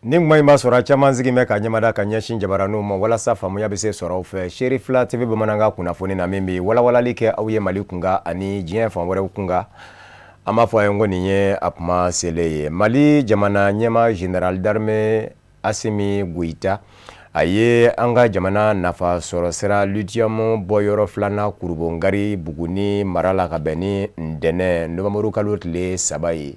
Ni kuma ma sɔrɔ caman sigi mɛ ka ɲɛmada ka ɲɛsin jabaraniw ma walasa faamuya bɛ se sɔrɔ fɛ Seri Fila TV bamanankan kunnafoni na min bɛ walawalali kɛ aw ye Mali kunga ani diɲɛ fan wɛrɛw kunga. An b'a fɔ a ye ko nin ye a kuma selen ye. Mali jamana ɲɛma Général d'Armée Assimi Goïta a ye an ka jamana nafa sɔrɔ sira lithium bɔyɔrɔ filanan Kurubongari Buguni mara la ka bɛn ni ntɛnɛn Novembre kalo tile 3 ye.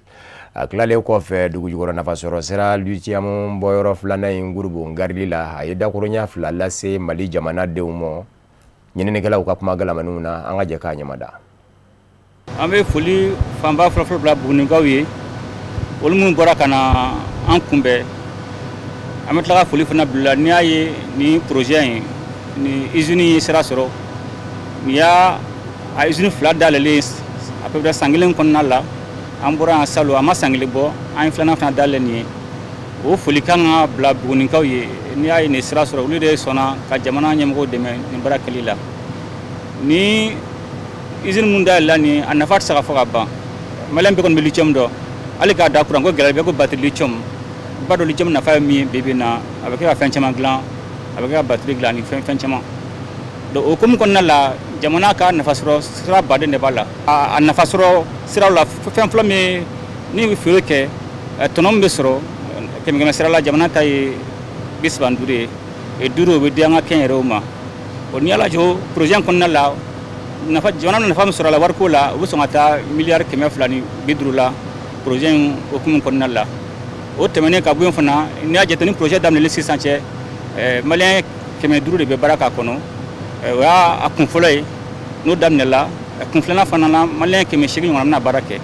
A tilalen kɔfɛ dugujukɔrɔ nafa sɔrɔ sira lithium bɔyɔrɔ filanan in Kurubongari la a ye dakoronya fila lase Mali jamana denw ma. Ɲininikɛlaw ka kuma galamaniw na an ka jɛ k'a ɲɛmada. An bɛ foli fanba fɔlɔ bila Bugunikaw ye olu minnu bɔra ka na an kunbɛn. An bɛ tila ka foli fana bila n'i y'a ye ni projet in ni usine ye sira sɔrɔ ni y'a usine fila dayɛlɛlen à peu près san kelen kɔnɔna la an bɔra yan salon a ma san kelen bɔ an ye filanan fana dayɛlɛ nin ye o foli kan ka bila Bugunikaw ye n'i y'a ye nin sira sɔrɔ olu de sɔnna ka jamana ɲɛmɔgɔw dɛmɛ nin baara kɛli la ni usine mun dayɛlɛla nin a nafa tɛ se ka fɔ ka ban maliyɛn bɛɛ kɔni bɛ lithium dɔn hali k'a da kuran ko gɛlɛya bɛ ko batterie lithium ba dɔ lithium nafa ye min ye bi bi in na a bɛ kɛ ka fɛn caman dilan a bɛ kɛ ka batterie dilan ni fɛn caman donc o hukumu kɔnɔna la jamana ka nafa sɔrɔ sira baden de b'a la a nafa sɔrɔ siraw la fɛn fɔlɔ min ni bɛ feere kɛ tɔnɔ min bɛ sɔrɔ kɛmɛ sira la jamana ta ye 35 ye 5 o bɛ di an ka kɛnyɛrɛyew ma o n'i y'a lajɛ o projet in kɔnɔna la jamana nafa min sɔrɔ a la wariko la u bɛ sɔn ka taa miliyari 250 la projet in hukumu kɔnɔna la o tɛmɛnen ka bɔ yen fana n'i y'a jate ni projet daminɛlen sisan cɛ maliyɛn 500 de bɛ baara k'a kɔnɔ o y'a kun fɔlɔ ye n'o daminɛla kun filanan fana na maliyɛn 800 ɲɔgɔnna bɛna baara kɛ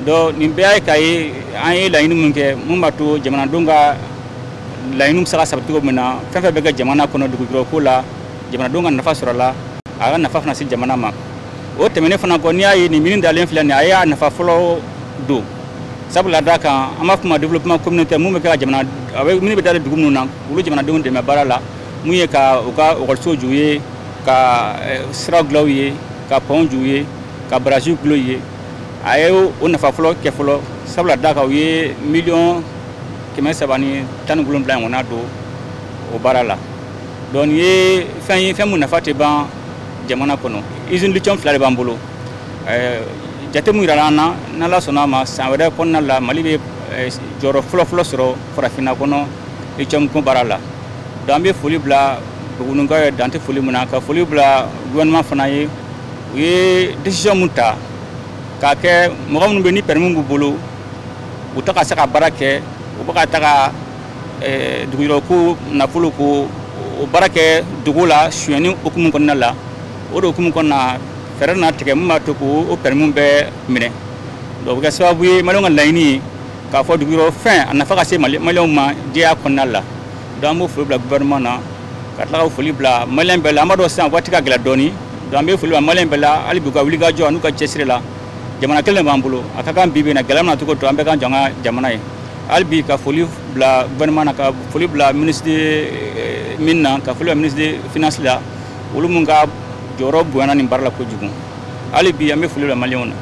donc nin bɛɛ ye k'a ye an ye laɲini min kɛ mun b'a to jamanadenw ka laɲiniw bɛ se ka sabati cogo min na fɛn fɛn bɛ kɛ jamana kɔnɔ dugujukɔrɔko la jamanadenw ka nafa sɔrɔ a la a ka nafa fana se jamana ma o tɛmɛnen fana kɔ n'i y'a ye nin mini dalen filɛ nin a y'a nafa fɔlɔ don sabula d'a kan an b'a fɔ ma développement communautaire mun bɛ kɛ ka jamana minnu bɛ dalen dugu minnu na olu jamanadenw dɛmɛ baara la mun ye ka u ka ekɔliso jɔ u ye ka siraw dilan u ye ka pont jɔ u ye ka baraji dilan u ye a ye o nafa fɔlɔ kɛ fɔlɔ sabula d'a kan u ye miliyɔn 317 ɲɔgɔnna don o baara la donc nin ye fɛn ye fɛn mun nafa tɛ ban jamana kɔnɔ usine lithium 2 de b'an bolo jate mun yira an na n'Ala sɔnna ma san wɛrɛ kɔnɔna la Mali bɛ jɔyɔrɔ fɔlɔ sɔrɔ farafinna kɔnɔ lithium ko baara la donc an bɛ foli bila Bugunikaw ye dan tɛ foli mun na ka foli bila gouvernement fana ye u ye décision mun ta k'a kɛ mɔgɔ minnu bɛ ni permis b'u bolo u ta ka se ka baara kɛ u bɛ ka taga dugujukɔrɔko nafolo ko o baara kɛ dugu la sonyɛni hukumu kɔnɔna la o de hukumu kɔnɔna fɛɛrɛ na tigɛ mun b'a to k'o permis bɛɛ minɛ donc o bɛ kɛ sababu ye maliyɛnw ka laɲini ye k'a fɔ dugujukɔrɔ fɛn a nafa ka se maliyɛnw ma jɛya kɔnɔna la donc an b'o foli bila gouvernement na ka tila ka foli bila maliyɛn bɛɛ la an b'a dɔn sisan waati ka gɛlɛn dɔɔni donc an bɛ foli bila maliyɛn bɛɛ la hali bi u ka wulikajɔ n'u ka cɛsiri la jamana kelen de b'an bolo a ka kan bi bi in na gɛlɛya mana cogo to an bɛɛ kan jɔ an ka jamana ye hali bi ka foli bila gouvernement na ka foli bila ministre min na ka foli bila ministre de finance la olu mun ka jɔyɔrɔ bonyana nin baara la kojugu hali bi an bɛ foli bila maliyɛnw na.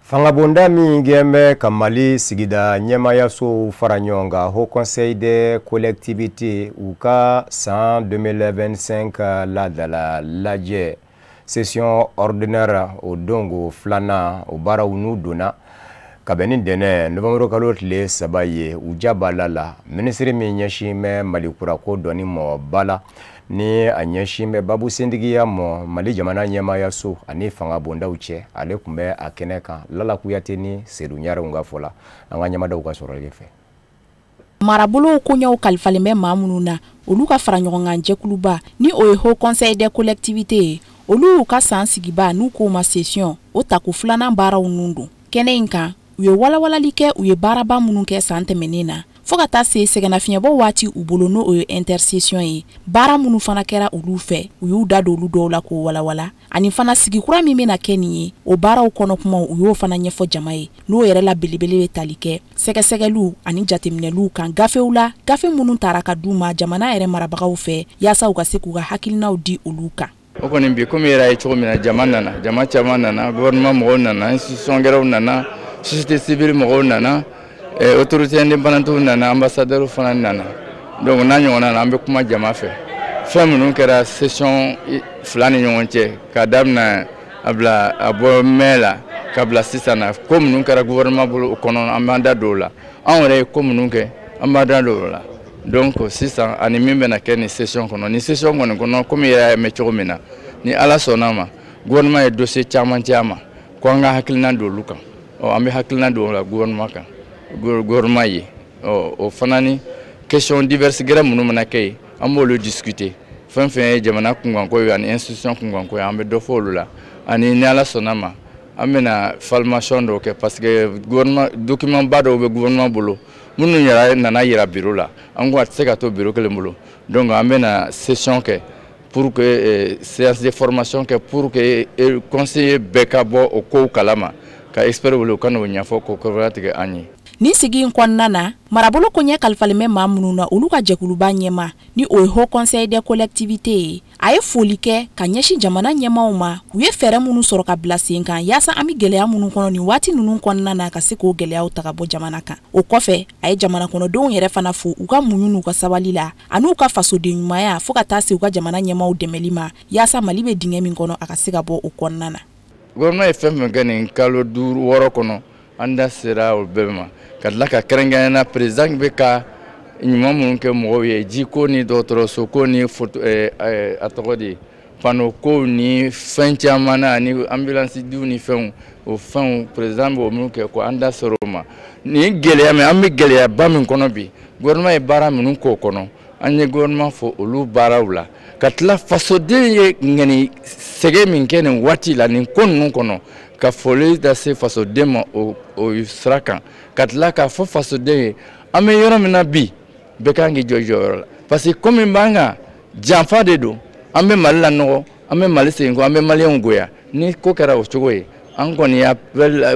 Fangabonda min gɛnbɛ ka Mali sigida ɲɛmayasow fara ɲɔgɔn kan Haut Conseil des collectivités u ka san 2025 ladala lajɛ session ordinaire o dongo filanan o baaraw n'u donna ka bɛn ni ntɛnɛn Novembre kalo tile 3 ye u jabala la ministre min ɲɛsin bɛ Mali kurako dɔnni mɔ bala ni a ɲɛsin bɛ babu sendigiya mɔ Mali jamana ɲɛmayaso ani fangabondaw cɛ ale tun bɛ a kɛnɛ kan Lala Kuyate ni Seydou Ɲarew ka fɔ la an ka ɲɛmadaw ka sɔrɔli fɛ. Marabolow koɲɛw kalifalen bɛ maa minnu na olu ka fara ɲɔgɔn kan jɛkuluba ni o ye Haut Conseil des collectivités olu y'u ka san sigiba n'u k'o ma session o tako filanan baaraw nun don kɛnɛ in kan u ye walawalali kɛ u ye baaraba minnu kɛ san tɛmɛnen na fo ka taa se sɛgɛnnafiɲɛbɔ waati u bolo n'o ye intersession ye baara minnu fana kɛra olu fɛ u y'u da don olu dɔw la k'o walawala ani fana sigikura min bɛna kɛ nin ye o baaraw kɔnɔ kumaw u y'o fana ɲɛfɔ jama ye n'o yɛrɛ la belebele bɛ tali kɛ sɛgɛsɛgɛliw ani jateminɛliw kan gafew la gafe minnu taara ka d'u ma jamana yɛrɛ marabagaw fɛ yaasa u ka se k'u ka hakilinaw di olu kan. O kɔni bi komi yɛrɛ ye cogo min na jama caman nana gouvernement mɔgɔw nana institution gɛrɛw nana société civile mɔgɔw nana autorité indépendante nana ambassadeur fana nana donc n'a ɲɔgɔnna na an bɛ kuma jama fɛ fɛn minnu kɛra session fila ni ɲɔgɔn cɛ ka daminɛ a bɔ mai la ka bila sisan na ko minnu kɛra gouvernement bolo o kɔnɔ an b'an da don o la anw yɛrɛ ye ko minnu kɛ an b'an da don o la donc sisan ani min bɛna kɛ nin session kɔnɔ nin session kɔni kɔnɔ komi yɛrɛ y'a mɛn cogo min na ni ala sɔnna ma gouvernement ye dossier caman ci a ma ko an ka hakilina don olu kan an bɛ hakilina don o la gouvernement kan gouvernement ye o fana ni question diverses gɛrɛ minnu mana kɛ yen an b'olu discuter fɛn fɛn ye jamana kunkanko ye ani institution kunkanko ye an bɛ dɔ fɔ olu la ani ni ala sɔnna ma an bɛna formation dɔw kɛ parce que gouvernement document ba dɔw bɛ gouvernement bolo minnu yɛrɛ nana yira bureau la an ko a tɛ se ka to bureau kelen bolo donc an bɛna session kɛ pour que séance de formation kɛ pour que conseiller bɛɛ ka bɔ o kow kalama ka expert wele u ka n'o ɲɛfɔ k'o kɔrɔya tigɛ an ye. Ni sigi in kɔnɔna na marabolo ko ɲɛ kalifalen maa minnu na olu ka jɛkuluba ɲɛma ni o ye Haut Conseil des collectivités ye a ye foli kɛ ka ɲɛsin jamana ɲɛmaaw ma u ye fɛɛrɛ minnu sɔrɔ ka bila sen kan yaasa an bɛ gɛlɛya minnu kɔnɔ nin waati ninnu kɔnɔna na ka se k'o gɛlɛyaw ta ka bɔ jamana kan o kɔfɛ a ye jamana kɔnɔdenw yɛrɛ fana fo u ka muɲu n'u ka sabali la ani u ka fasoden ɲumanya fo ka taa se u ka jamana ɲɛmaaw dɛmɛli ma yaasa Mali bɛ dingɛ min kɔnɔ a ka se ka bɔ o kɔnɔna na. Gouvernement ye fɛn fɛn kɛ nin kalo 5 6 kɔnɔ an da sera o bɛɛ ma ka tila ka kɛrɛnkɛrɛnnenya président bɛ ka ɲuman minnu kɛ mɔgɔw ye jiko ni dɔgɔtɔrɔso ko ni a tɔgɔ de pano ko ni fɛn caman na ni ambulance diw ni fɛnw o fɛnw président b'o minnu kɛ ko an da sera o ma ni gɛlɛya mɛ an bɛ gɛlɛyaba min kɔnɔ bi gouvernement ye baara minnu k'o kɔnɔ an ye gouvernement fɔ olu baaraw la ka tila fasoden ye ŋɛni sɛgɛ min kɛ nin waati la nin ko ninnu kɔnɔ ka foli lase fasoden ma o sira kan ka tila k'a fɔ fasoden ye an bɛ yɔrɔ min na bi bɛɛ kan k'i jɔ jɔyɔrɔ la parce que komi b'an kan janfa de don an bɛ Mali lanɔgɔ an bɛ Mali segin kɔ an bɛ maliyɛnw goya ni ko kɛra o cogo ye an kɔni y'a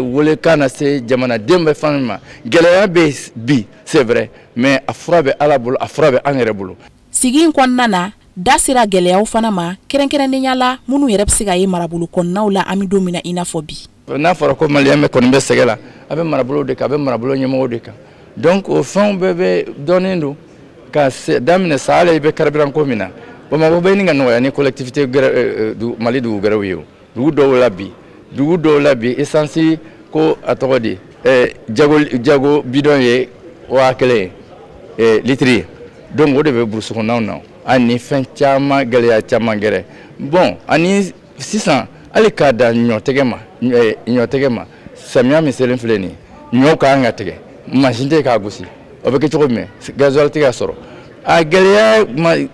welekan na se jamanaden bɛɛ fana ma gɛlɛya bɛ bi c'est vrai mais a fura bɛ Ala bolo a fura bɛ an yɛrɛ bolo. Sigi in kɔnɔna na da sera gɛlɛyaw fana ma kɛrɛnkɛrɛnnenya la minnu yɛrɛ bɛ se ka ye marabolo kɔnɔnaw la an bɛ don min na i n'a fɔ bi. N'a fɔra ko maliyɛn bɛ kɔni bɛ sɛgɛ la a bɛ marabolo de kan a bɛ marabolo ɲɛmɔgɔw de kan donc o fɛnw bɛɛ bɛ dɔnnen don ka daminɛ sa hali i bɛ carburant ko min na Bamakɔ bɛ ɲini ka nɔgɔya ni collectivité Mali dugu gɛrɛw ye o dugu dɔw la bi essence ko a tɔgɔ de jago bidon ye 1000 litiri ye donc o de bɛ burusi kɔnɔnaw na ani fɛn caman gɛlɛya caman gɛrɛ bon ani sisan hali k'a da ɲɔtigɛ ma samiya min selen filɛ nin ɲɔ ka kan ka tigɛ machine tɛ k'a gosi o bɛ kɛ cogo min gasoil tɛ ka sɔrɔ a gɛlɛya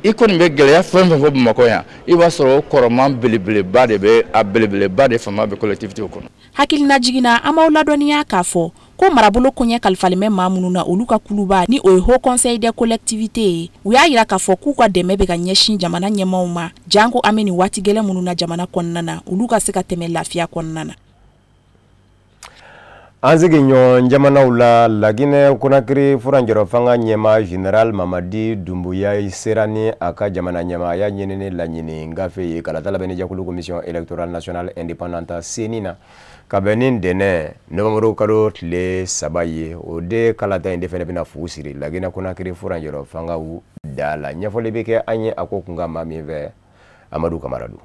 i kɔni bɛ gɛlɛya fɛn fɛn fɔ Bamakɔ yan i b'a sɔrɔ o kɔrɔman belebeleba de bɛ a belebeleba de fanga bɛ collectivité kɔnɔ. Hakilina jiginna an b'aw ladɔnniya k'a fɔ ko marabolo koɲɛ kalifalen bɛ maa minnu na olu ka kuluba ni o ye Haut Conseil des collectivités ye u y'a yira k'a fɔ k'u ka dɛmɛ bɛ ka ɲɛsin jamana ɲɛmaaw ma janko an bɛ nin waati gɛlɛn minnu na jamana kɔnɔna na olu ka se ka tɛmɛ lafiya kɔnɔna na. An sigi ɲɔgɔn jamanaw la Laginɛ Conakry furanjɔrɔ fanga ɲɛma Général Mamadi Doumbouya sera ni a ka jamana ɲɛmaaya ɲinini laɲini gafe ye kalata labɛnni jɛkulu commission électorale nationale indépendante CENI na ka bɛn ni ntɛnɛn novembre kalo tile 3 ye o de kalata in de fɛnɛ bɛna fu siri Laginɛ Conakry furanjɔrɔ fangaw da la ɲɛfɔli bɛ kɛ an ye a ko kun ka maa min fɛ Amadou Kamaradu.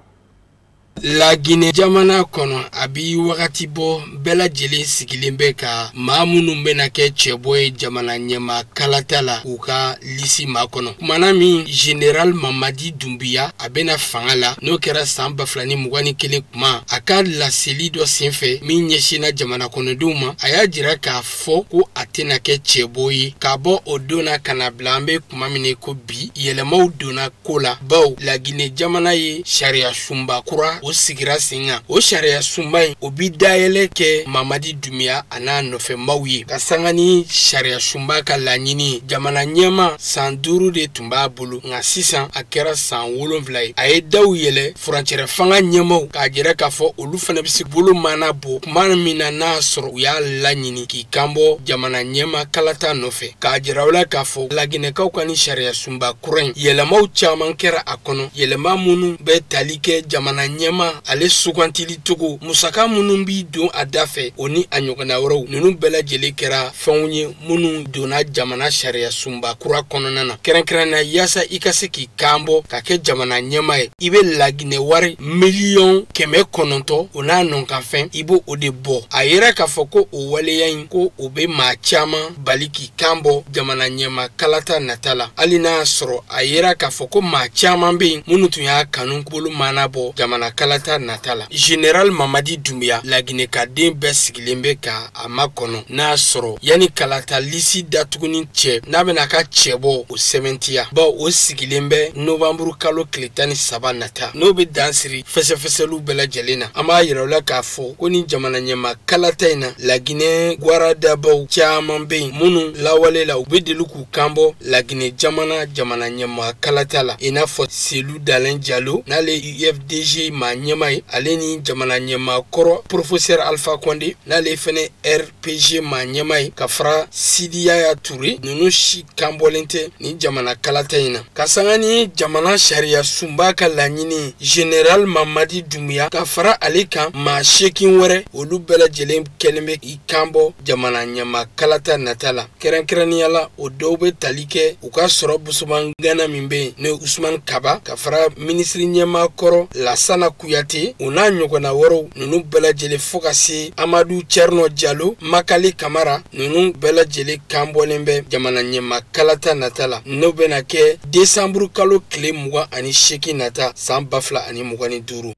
Laginɛ jamana kɔnɔ a bi wagati bɔ bɛɛ lajɛlen sigilen bɛ ka maa minnu bɛna kɛ cɛbɔ ye jamana ɲɛma kalata la u ka lisi ma kɔnɔ kumana min Général Mamadi Doumbouya a bɛna fanga la n'o kɛra san 2021 kuma a ka laseli dɔ senfɛ min ɲɛsinna jamana kɔnɔdenw ma a y'a jira k'a fɔ ko a tɛna kɛ cɛbɔ ye ka bɔ o donna kana bila an bɛ kuma min ko bi yɛlɛmaw donna ko la baw Laginɛ jamana ye sariya sunba kura o sigira senga o sariya sunba in o bi dayɛlɛ kɛ Mamadi Doumbouya a n'a nɔfɛmaw ye ka sanga ni sariya sunba ka laɲini jamana ɲɛma san 5 de tun b'a bolo nka sisan a kɛra san 7 ye a ye daw yɛlɛ furancɛrɛ fanga ɲɛmaw k'a jira k'a fɔ olu fana bɛ se bolo mana bɔ kuma min na n'a sɔrɔ u y'a laɲini k'i kanbɔ jamana ɲɛma kalata nɔfɛ k'a jira o la k'a fɔ Laginɛkaw ka ni sariya sunba kura in yɛlɛmaw caman kɛra a kɔnɔ yɛlɛma minnu bɛ tali kɛ jamana ɲɛma ɲɛma ale sugantili togo musaka minnu bi don a da fɛ o ni a ɲɔgɔnna wɛrɛw ninnu bɛɛ lajɛlen kɛra fɛnw ye minnu donna jamana sariya sunba kura kɔnɔna na kɛrɛnkɛrɛnna yaasa i ka se k'i kan bɔ ka kɛ jamana ɲɛma ye i bɛ laginɛ wari miliyɔn 900 o n'a nɔnkanfɛn i b'o o de bɔ a yɛrɛ k'a fɔ ko o waleya in ko o bɛ maa caman bali k'i kan bɔ jamana ɲɛma kalata nata la hali n'a sɔrɔ a yɛrɛ k'a fɔ ko maa caman bɛ yen minnu tun y'a kanu bolo mana bɔ jamana kalata nata la General Mamadi Doumbouya laginɛ ka den bɛɛ sigilen bɛ ka a makɔnɔ n'a sɔrɔ yani kalata lisi datuguni cɛ n'a bɛna ka cɛ bɔ o sɛbɛntiya bawo o sigilen bɛ novamburu kalo tile 13 nata n'o bɛ dan siri fɛsɛfɛsɛliw bɛɛ lajɛlen na an b'a yira u la k'a fɔ ko ni jamana ɲɛma kalata in na laginɛ gwaradabaw caman bɛ yen minnu lawale la u bɛ deli k'u kan bɔ laginɛ jamana ɲɛma kalata la i n'a fɔ Selu Dalen Jalo n'ale UFDG maa ɲɛma ye ale ni jamana ɲɛma kɔrɔ Professeur Alpha Condé n'ale fɛnɛ RPG maa ɲɛma ye ka fara Sidi Yaya Touré ninnu si kan bɔlen tɛ ni jamana kalata in na ka sanga ni jamana sariya sunba ka laɲini General Mamadi Doumbouya ka fara ale kan maa 8 wɛrɛ olu bɛɛ lajɛlen kɛlen bɛ i kan bɔ jamana ɲɛma kalata nata la kɛrɛnkɛrɛnnenya la o dɔw bɛ tali kɛ u ka sɔrɔ busuman gana min bɛ yen ne Usman Kaba ka fara ministre ɲɛma kɔrɔ Lassana Kuyate u n'a ɲɔgɔnna wɛrɛw ninnu bɛɛ lajɛlen fo ka se Amadou Tcherno Diallo Makali Kamara ninnu bɛɛ lajɛlen kan bɔlen bɛ jamana ɲɛma kalata nata la n'o bɛna kɛ décembre kalo tile 28 nata san 2025.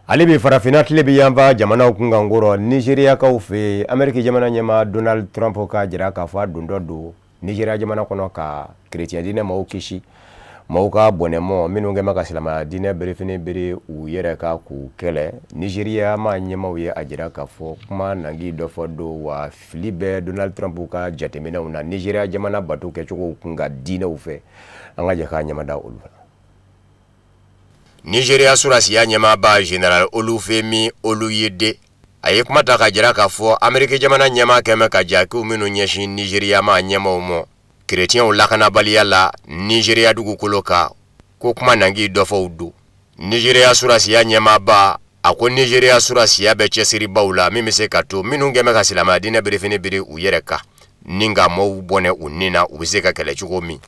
Ale bi farafina tile bi yanfa jamanaw kunkan ngoro Nigeria kaw fe Amerika jamana ɲɛma Donald Trump ka jira k'a fɔ a don dɔ don Nigeria jamana kɔnɔ ka chrétien dinɛ maaw kisi maaw ka bɔnɛmɔ minnu kɛma ka silamaya dinɛ berefini bere u yɛrɛ ka k'u kɛlɛ Nigeria ma ɲɛmaw ye a jira k'a fɔ kuma nangi dɔ fɔ don wa fili bɛ Donald Trump ka jateminɛw na Nigeria jamana bato kɛcogow kun ka dinɛw fɛ an ka jɛ k'a ɲɛmada olu Nigeria surasiya ɲɛmaaba General Olufemi Oluyede a ye kuma ta ka jira k'a fɔ Amerika jamana ɲɛma kɛmɛ ka jakiw minnu ɲɛsin Nigeria ma ɲɛmaw mɔ chrétienw lakanabaliya la Nigeria dugukolo ka ko kuma nangi dɔ fɔw do Nigeria surasiya ɲɛmaaba a ko Nigeria surasiya bɛ cɛsiribaw la min bɛ se ka to minnu kɛmɛ ka silamaya dinɛ berefini biri u yɛrɛ kan ni ka maaw bɔnɛ u nin na u bɛ se ka kɛlɛ cogo min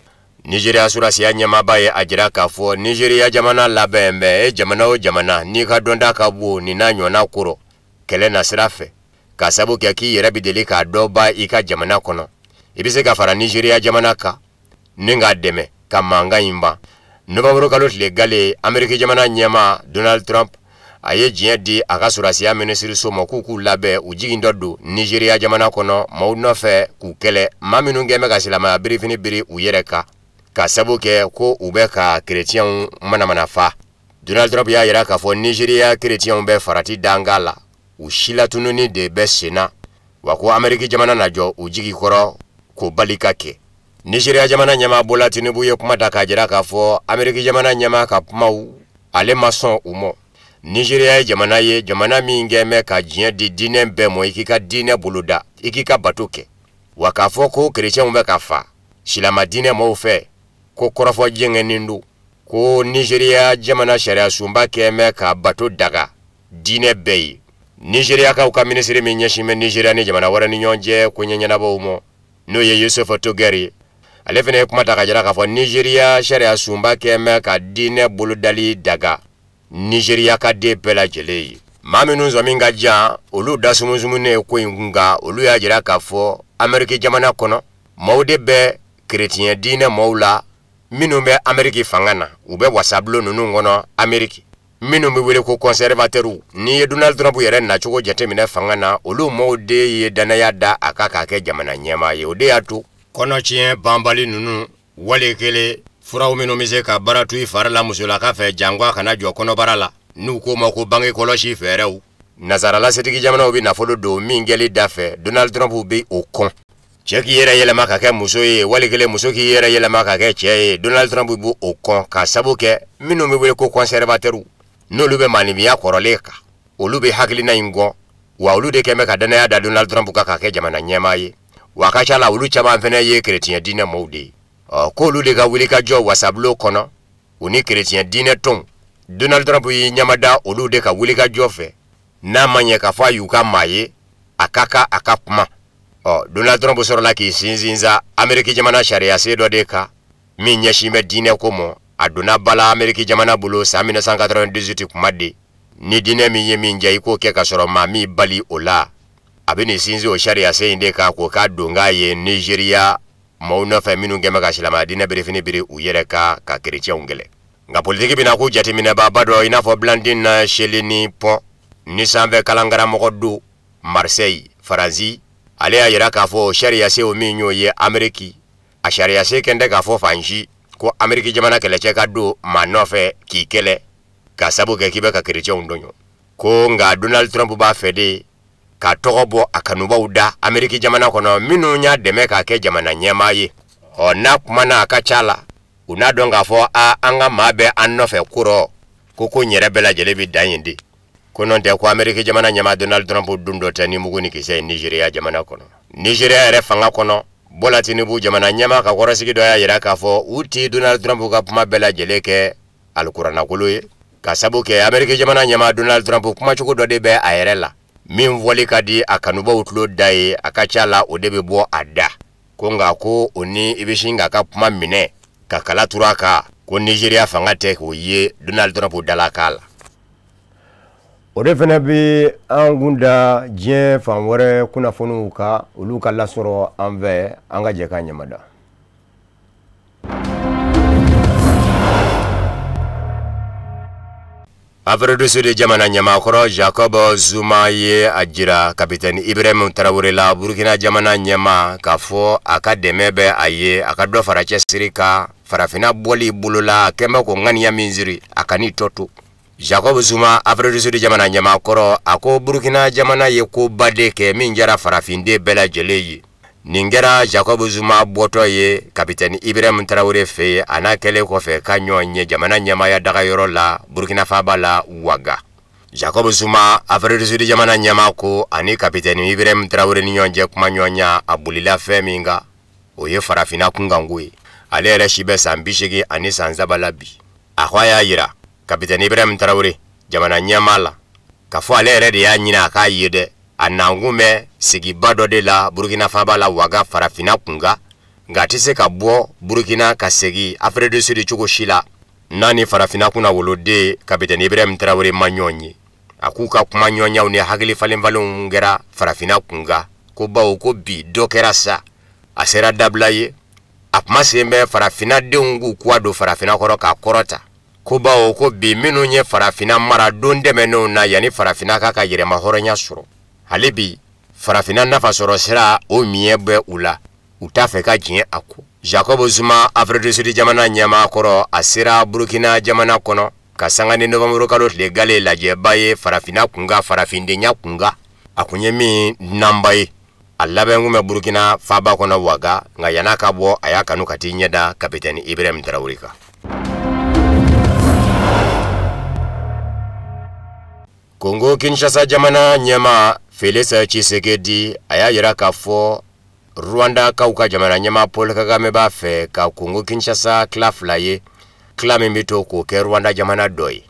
Nigeria surasiya ɲɛmaaba ye a jira k'a fɔ Nigeria jamana labɛn bɛ jamana o jamana n'i ka dɔnda ka bon nin n'a ɲɔgɔnna kɔrɔ kɛlɛ na sira fɛ ka sabu kɛ k'i yɛrɛ bi deli k'a dɔ ba i ka jamana kɔnɔ i bɛ se ka fara Nigeria jamana kan ni k'a dɛmɛ ka mankan in ban novamburu kalo tile gale Amerika jamana ɲɛma Donald Trump a ye diɲɛ di a ka surasiya minisiriso ma k'u k'u labɛn u jigin dɔ don Nigeria jamana kɔnɔ maaw nɔfɛ k'u kɛlɛ maa minnu kɛn bɛ ka silamaya birifini biri u yɛrɛ kan ka sabu kɛ ko u bɛ ka chrétienw manamana fa Donald Trump y'a yira k'a fɔ Nigeria chrétienw bɛ farati danga la u silatununi de bɛ senna wa ko Amerika jamana na jɔ u jigi kɔrɔ ko bali ka kɛ Nigeria jamana ɲɛma Bola Tinubu ye kuma ta k'a jira k'a fɔ Amerika jamana ɲɛma ka kumaw ale ma sɔn u mɔ Nigeria ye jamana min kɛn bɛ ka diɲɛ di dinɛ bɛɛ mɔ i k'i ka dinɛ boloda i k'i ka bato kɛ wa k'a fɔ ko chrétienw bɛ ka fa silama dinɛ mɔɔw fɛ ko kɔrɔfɔ jɛngɛnin do ko Nigeria jamana sariya sunba kɛn bɛ ka bato daga dinɛ bɛɛ ye Nigeria kaw ka minisiri min ɲɛsin bɛ Nigeria ni jamana wɛrɛ ni ɲɔgɔn cɛ ko ɲɛɲɛnabaw mɔ n'o ye Yusuf Togari ale fana ye kuma ta ka jira k'a fɔ Nigeria sariya sunba kɛn bɛ ka dinɛ bolodali daga Nigeria ka den bɛɛ lajɛlen ye maa minnu zɔmin ka jan olu dasumuzumunen ko in kun kan olu y'a jira k'a fɔ Amerika jamana kɔnɔ maaw de bɛ chrétien dinɛ maaw la minnu bɛ Amerika fanga na u bɛ wasabulon ninnu kɔnɔ Amerika minnu bɛ wele ko conservateur ni ye Donald Trump yɛrɛ nacogo jateminɛ fanga na olu maaw de ye danaya da a ka k'a kɛ jamana ɲɛmaa ye o de y'a to kɔnɔtiɲɛ banbali ninnu wale kelen furaw minnu bɛ se ka baara to i fari la musolaka fɛ jango a kana jɔ kɔnɔbara la n'u ko ma ko bange kɔlɔsi fɛɛrɛw nazarala setigi jamanaw bɛ nafolo don min kɛli da fɛ Donald Trump bɛ o kɔn cɛ k'i yɛrɛ yɛlɛma ka kɛ muso ye wali kelen muso k'i yɛrɛ yɛlɛma ka kɛ cɛ ye Donald Trump bɛ o kɔn ka sabu kɛ minnu bɛ wele ko conservateur n'olu bɛ maanifinya kɔrɔlen kan olu bɛ hakilina in gɔn wa olu de kɛn bɛ ka danaya da Donald Trump kan ka kɛ jamana ɲɛmaa ye wa ka ca la olu caman fana ye chrétien dinɛ maaw de ye k'olu de ka wuli ka jɔ wasabulon kɔnɔ u ni chrétien dinɛ tɔnw Donald Trump yi nyamada olu de ka wuli ka joffe na manye ka fa yuka maye akaka akapma Donald Trump soro la ki sinzinza Ameriki jamana sharia se do de ka min nyashime dine komo aduna bala Ameriki jamana bulo sa 1998 kumade ni dine mi yemi njai ko ke ka soro ma mi bali ola abini sinzi o sharia se inde ka ko ka donga ye Nigeria mauna fa minu ngema ka silama dine bere fini bere uyere ka chrétien ungele nga politiki bina ku jati mina babado ina fo blandin na shelini pont ni sanve kalangara mokodu Marseille Faransi ale ayira ka fo sharia se o minyo ye Ameriki a sharia se kende ka fo fanji ko Ameriki jamana kele cheka do manofe ki kele ka sabu ke kibe ka chrétien undonyo ko nga Donald Trump ba fede ka togobo akanuba uda Ameriki jamana kono minu nya deme ka ke jamana nyema ye ona kumana akachala una donga fo anga mabe annofe kuro koko nyere bela jelebi danyindi kono te ko Ameriki jamana nyama Donald Trump dundo tani muguni kise Nigeria jamana kono Nigeria re fanga kono bola Tinubu jamana nyama ka korasigi do ya yira ka fo uti Donald Trump ka puma bela jeleke alkurana kuluye ka sabu ke Ameriki jamana nyama Donald Trump kuma chuko do de be ayerela min voli kadi akanuba utlo dai akachala odebe bo ada konga ko oni ibishinga ka puma mine kakala turaka ko Nigeria fanga te ko ye Donald Trump dalakala ode fene bi angunda jien fanwore kuna fonu ka uluka lasoro anve anga je ka nyamada Afredo de jamana nyama koro Jacob Zuma ye ajira kapitani Ibrahim Traoré la Burkina jamana nyama kafo akademebe aye akado farache sirika farafina boli bulula kemba ko ngani ya minziri akani totu Jacob Zuma Afredo de jamana nyama koro ako Burkina jamana ye ko bade ke minjara farafinde bela jeleyi ningera Jacob Zuma boto ye kapitani Ibrahim Traoré fe anakele ko fe kanyonye jamana nyama ya daga yoro la Burkina Faso la waga Jacob Zuma Afredo de jamana nyama ko ani kapitani Ibrahim Traoré nyonje kuma nyonya abulila fe minga oye farafina kungangwe alele shibe sambishigi ani sanzabalabi akwaya yira kapitani Ibrahim Traoré jamana nyama la kafo alele de ya nyina ka yede anangume sigi bado de la Burkina Faso la waga farafina kunga ngatise ka bo Burkina ka segi Afredo de chuko shila nani farafina kuna wolode kapitani Ibrahim Traoré manyonyi akuka kumanyonya uni hagili falemvalo ngera farafina kunga ko bawo ko bi dokera sa asera dablaye apmasembe farafina deungu kwado farafina koro ka korota ko bawo ko bi minu nye farafina mara donde meno na yani farafina kaka yire mahoronya suro halibi farafina nafa soro sera o miebe ula utafeka jien ako Jacob Zuma Afredo de jamana nyama koro asera Burkina jamana kono kasangani November kalot legale la jebaye farafina kunga farafinde nya kunga akunyemi nambaye allabe ngume Burkina Faso kono waga nga yanaka bo ayaka nukati nyeda kapitani Ibrahim Traoré ka Kongo Kinshasa jamana nyama Félix Tshisekedi ayayira kafo Rwanda kauka jamana nyama Paul Kagame ba fe ka Kongo Kinshasa klaflaye klame mito ko ke Rwanda jamana doi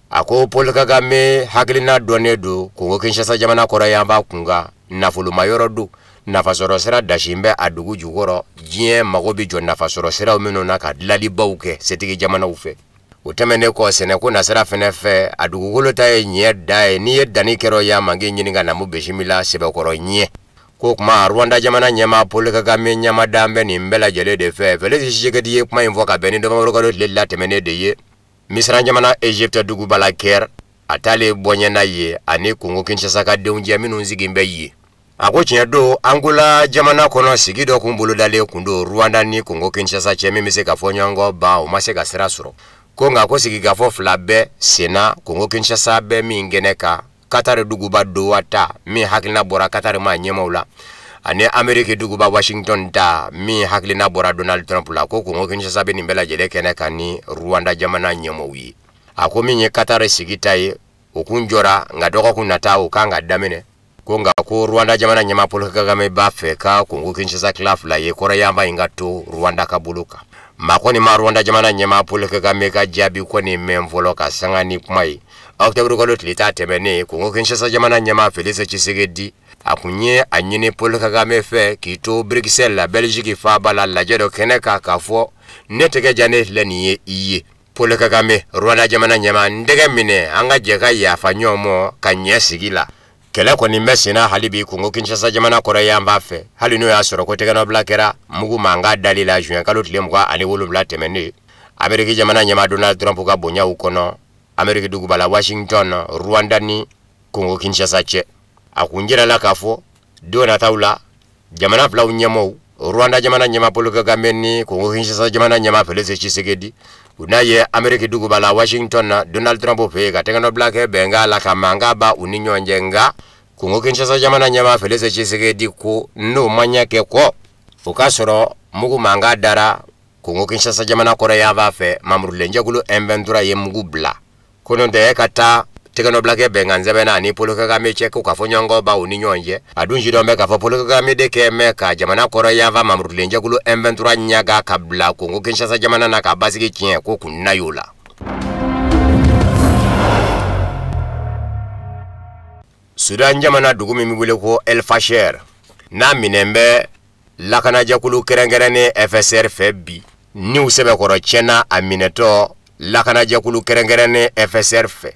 ako Paul Kagame haglina donedo Kongo Kinshasa jamana kora yamba kunga nafulu mayoro du nafasoro sera dashimbe adugu jugoro jien magobi jo nafasoro sera umeno naka lali bauke setigi jamana ufe utemene ko sene ko nasara fenefe adugu golota nye dai ni dani kero ya mangi nyininga na mubeshimila sebe koro nye ko kuma Rwanda jamana nyama Paul Kagame nyama dambe ni mbela jele de fe Félix Tshisekedi ye kuma invoka beni do moro ko lela temene de ye Misra jamana Egypte dugu balaker atale bonyana ye ani Kongo Kinshasa ka deunje minu nzigimbe ye ako do Angola jamana kono sigido kumbulu dale kundo Rwanda ni Kongo Kinshasa chemi mise ka fonyango ba o maseka sirasuro konga ko sigi ka fo flabe sena Kongo Kinshasa be mingeneka Qatar dugu ba do wata mi haklina bora Qatar ma nyemaula ane America dugu ba Washington da mi haklina bora Donald Trump la ko Kongo Kinshasa be nimbela jele keneka ni Rwanda jamana nyemowi ako minye Qatar sigitai okunjora ngadoko kunata ukanga damene konga ko Rwanda jamana nyama Paul Kagame ba fe ka Kongo Kinshasa klaf la ye kora yamba ingato Rwanda kabuluka makoni ma Rwanda jamana nyema Paul Kagame ka jabi koni memvolo ka sangani kumai Octobre kalo tlita temene Kongo Kinshasa jamana nyema Félix Tshisekedi akunye anyine Paul Kagame fe kito Bruxelles la Belgique fa bala la jedo keneka kafo neteke jane leniye iye Paul Kagame Rwanda jamana nyema ndege mine anga jeka ya fanyomo kanye sigila kele koni mesina halibi Kongo Kinshasa jamana Korea mbafe halino ya soro koteka no blakera mugu manga dalila juin kalo tlemwa ani wolu bla temene Amerika jamana nyema Donald Trump ka bonya ukono Amerika dugu bala Washington Rwanda ni Kongo Kinshasa che akunjira la kafo dona taula jamana fla unyamo Rwanda jamana nyema Paul Kagame ni Kongo Kinshasa jamana nyema Félix Tshisekedi unaye Amerika dugu bala Washington Donald Trump pe ka tekano black benga la kamanga ba uninyo njenga Kongo Kinshasa jamana nyema Félix Tshisekedi ko no manyake ko ukasoro mugu manga dara Kongo Kinshasa jamana Korea vafe mamrulenje kulu M23 ye mugu bla kono de kata tekano blake benganze bena ni Paul Kagame cheko kafonyongo ba uninyonje adunji dombe kafa Paul Kagame de kemeka jamana Korea va mamrulenje kulu M23 nyaga kabla Kongo Kinshasa jamana na kabasiki kien ko kunayola Sudan jamana dugumi mibule ko El Fasher na minembe lakana jakulu kerengerene FSR febi ni usebe koro chena amineto lakana jakulu kerengerene FSR fe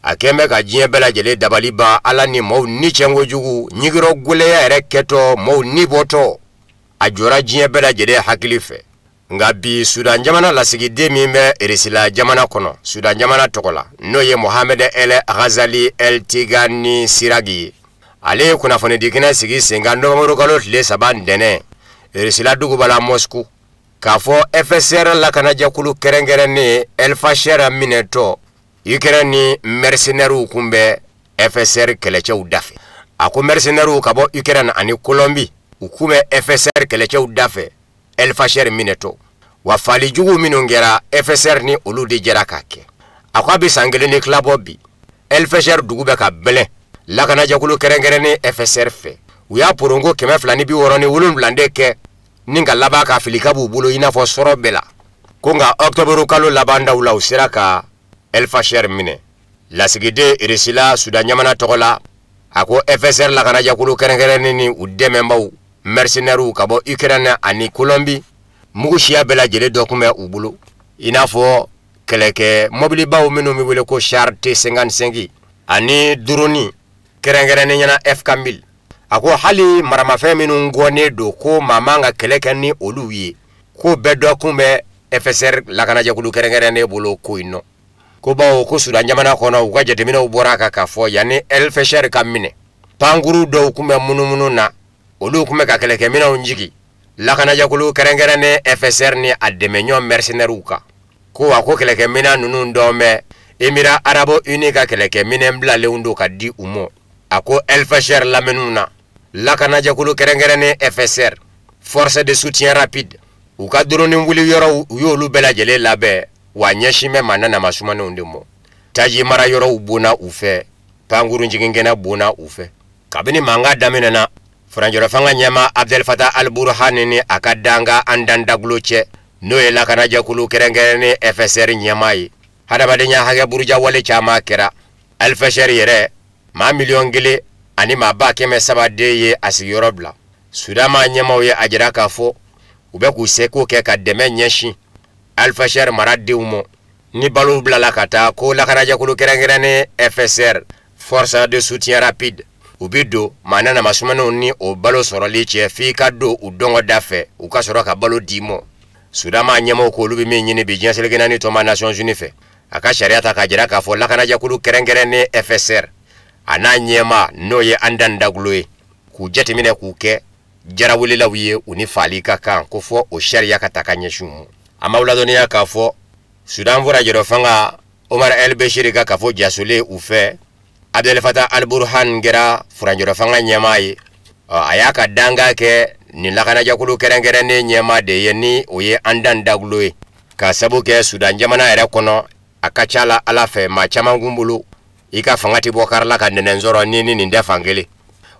akeme ka jien bela jele dabaliba ala ni mo ni chengo jugu nyigiro gule ya reketo mo ni boto ajora jien bela jele hakilife ngabi Sudan jamana lasigi demime erisila jamana kono Sudan jamana tokola noye Mohamed El Ghazali El Tigani Siragi ale kuna fone dikina sigi sengando ngoro kalo tle saban dene erisila dugu bala Moscou kafo FSR la kanaja kulu kerengerene El Fasher mineto Ukraine mercenaire kumbe FSR keleche udafe ako mercenaire kabo Ukraine ani Colombie ukume FSR keleche udafe El Fasher mineto wafali jugu minungera FSR ni uludi jera kake akwabi sangele ni klabobi El Fasher dugube ka bele la kanaja kulu kerengerene FSR fe uya porongo keme flani bi woroni ulun blandeke ninga laba ka filikabu bulo ina fo sorobela konga Octobre kalo labanda ula usiraka El Fasher mine la sigide irisila Sudan nyamana tokola ako FSR la kanaja kulu kerengerene ni udemembau mercenaire kabo Ukraine ani Colombie mugushia bela jele dokume ubulo inafo keleke mobili bawo minu mi wele ko char T55 ani droni kerengerene nyana F1000 ako hali marama feminu ngone do ko mamanga keleke ni oluye ko bedo kume FSR la kanaja kulu kerengerene bulo ko ino ko bawo ko Sudan jamana kono ugaje temina uboraka kafo yani El Fasher kamine panguru do kume munumunu na olu kume ka keleke mina unjiki la kanaja kulu kerengerene FSR ni ademenyo mercenaire uka ko wako keleke mina nunu ndome Emira Arabo Unika keleke mina mbla leundo ka di umo ako El Fasher la menuna la kanaja kulu kerengerene FSR force de soutien rapide uka drone mbuli yoro uyolu bela jele labe wanyeshime manana masumane undimo taji mara yoro ubuna ufe panguru njingengena buna ufe kabini manga damena Franjoro fanga nyama Abdel Fattah al-Burhan ni akadanga andanda gluche noye la kanaja kulu kerengerene FSR nyamai hada badenya hage buruja wale chama kera El Fasher yere ma million gele ani ma ba keme sabade ye asiyorobla Sudama nyama ye ajira kafo ube kuseko ke ka deme nyeshi El Fasher marade umo ni balu bla la kata ko la kanaja kulu kerengerene FSR force de soutien rapide ubido manana masumano ni o balo soroli che fika do udongo dafe ukasoro ka balo dimo Sudama nyama ko lubi mi nyini bi jensel genani to ma Nations Unies fe aka sharia ta ka jira ka fo la kanaja kulu kerengerene FSR ana nyema noye andanda gloe ku jeti mine kuke jara wuli la wiye uni fali kan ko fo o sharia ka takanye shumu ama wula doniya ka fo Sudan vura jero fanga Omar El Bashir ka fo jasole ufe Abdel Fattah al-Burhan gera furanjoro fanga nyamai ayaka danga ke ni lakana jakulu kerengerene nyama de yeni oye andanda gloe ka sabu ke Sudan jamana era kono akachala alafe machama ngumbulu ika fangati bokar la kanenzoro nini ninde fangele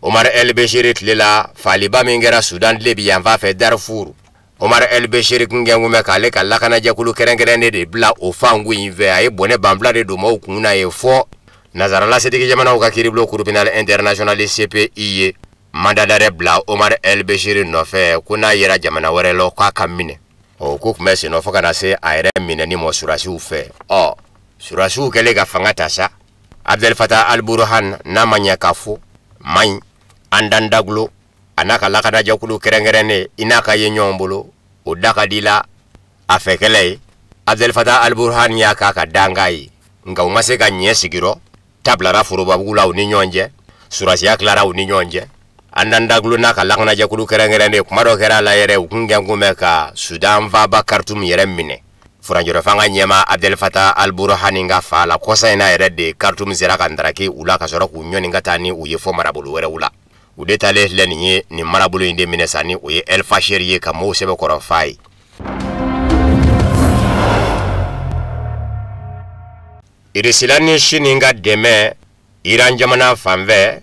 Omar El Bashir tlela faliba mingera Sudan lebi yanva fe Darfur Omar El Beshiri kungengume kale kala kana jakulu kerengerende de bla ofangu inve ay bone bambla de do mo kuna ye fo nazarala setiki jamana ukakiri blo kurupinal international CPI mandadare bla Omar El Beshiri no fe kuna yera jamana werelo kwa kamine o kuk mesi no foka na se ayre mine ni mo surasi ufe o surasi ukele ga fangata sa Abdel Fattah al-Burhan na manya kafu mai andandaglo anaka lakada jakulu kerengerene inaka yenyombolo udaka dila afekele Abdel Fattah al-Burhan ya kaka dangai nga umaseka nyesigiro tabla rafuru babula uninyonje surasi ya klara uninyonje andandaglo naka lakana jakulu kerengerene kumaro kera la yere ukungengume ka Sudan vaba Khartoum yere mine furanjoro fanga nyema Abdel Fattah al-Burhan nga fala kosa ina yere de Khartoum zira kandaraki ula kasoro kunyoni ngatani uyefo marabulu were ula udetale lenye ni marabulu inde minesani uye El Fashir ye kamo sebe korofai irisilani shininga deme Iran jamana fanve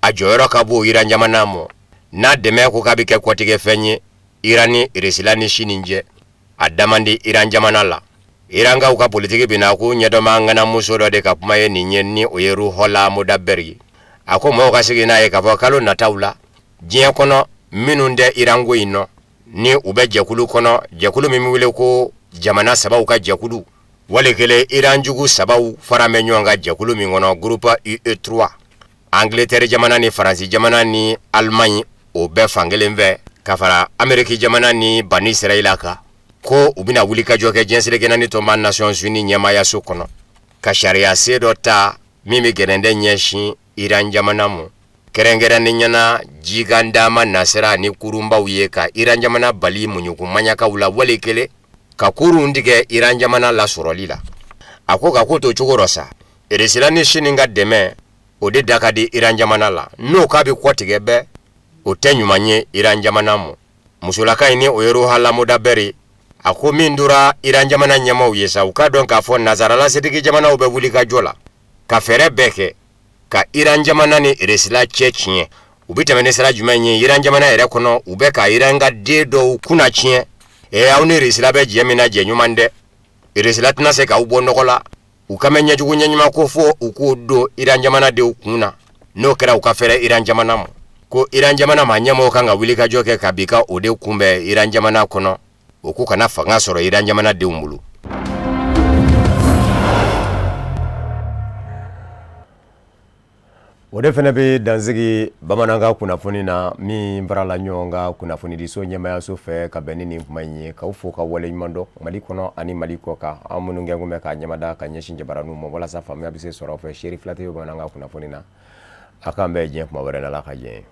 ajoyoro kabu Iran jamana mo na deme kukabike kwa tige fenye Irani irisilani shininje adamandi Iran jamana la Iranga uka politiki binaku nyedoma ngana musodo de kapumaye ninye ni uyeru hola mudaberi ako mo kasigi na e kavokalo na taula jien kono minunde Irango ino ni ube jekulu kono jekulu mimiwile ko jamana sabau ka jekulu walekele Iranjugu sabau faramenyo nga jekulu mingono grupa UE3 Angleterre jamana ni Faransi jamana ni Allemagne ube fangelemve kafara Ameriki jamana ni Bani Israelaka ko ubina wulika joke jensile genani tomba Nations Unies nyama ya sokono ka sharia sedo ta mimi gerende nyeshi Iran jamana mu kerengera ninyana jigandama nasera ni kurumba uyeka Iran jamana bali munyuku manyaka ula walekele ka kurundike Iran jamana la surolila ako kakoto chugorosa eresilani shininga deme ode dakadi Iran jamana la no kabi kwatigebe otenyumanye Iran jamana mu musulaka ini oyero hala modaberi ako mindura Iran jamana nyama uyesa ukadon ka fon nazarala setiki jamana ubewulika jola ka fere beke ka Iran jamana ni resila chechie ubita menesala jumenye Iran jamana ere kono ubeka Iranga dedo kuna chie auni resila be jemina jenyumande resila tunase ka ubonokola ukamenya jugunya nyuma kofo ukudo Iran jamana de ukuna no kera ukafere Iran jamana mo ko Iran jamana manyamo kanga wilika joke kabika ode kumbe Iran jamana kono ukuka na fanga soro Iran jamana de umbulu Ode fene be danzigi bamananga kunafuni na mi mbrala nyonga kunafuni diso nyema ya sofe ka benini manye ka ufoka wale nyundo malikono ani malikoka amununge ngume ka nyamada ka nyeshinje baranu mo wala safa me abise soro fe sheri flate yo bamananga kunafuni na akambe je mabare na la kaje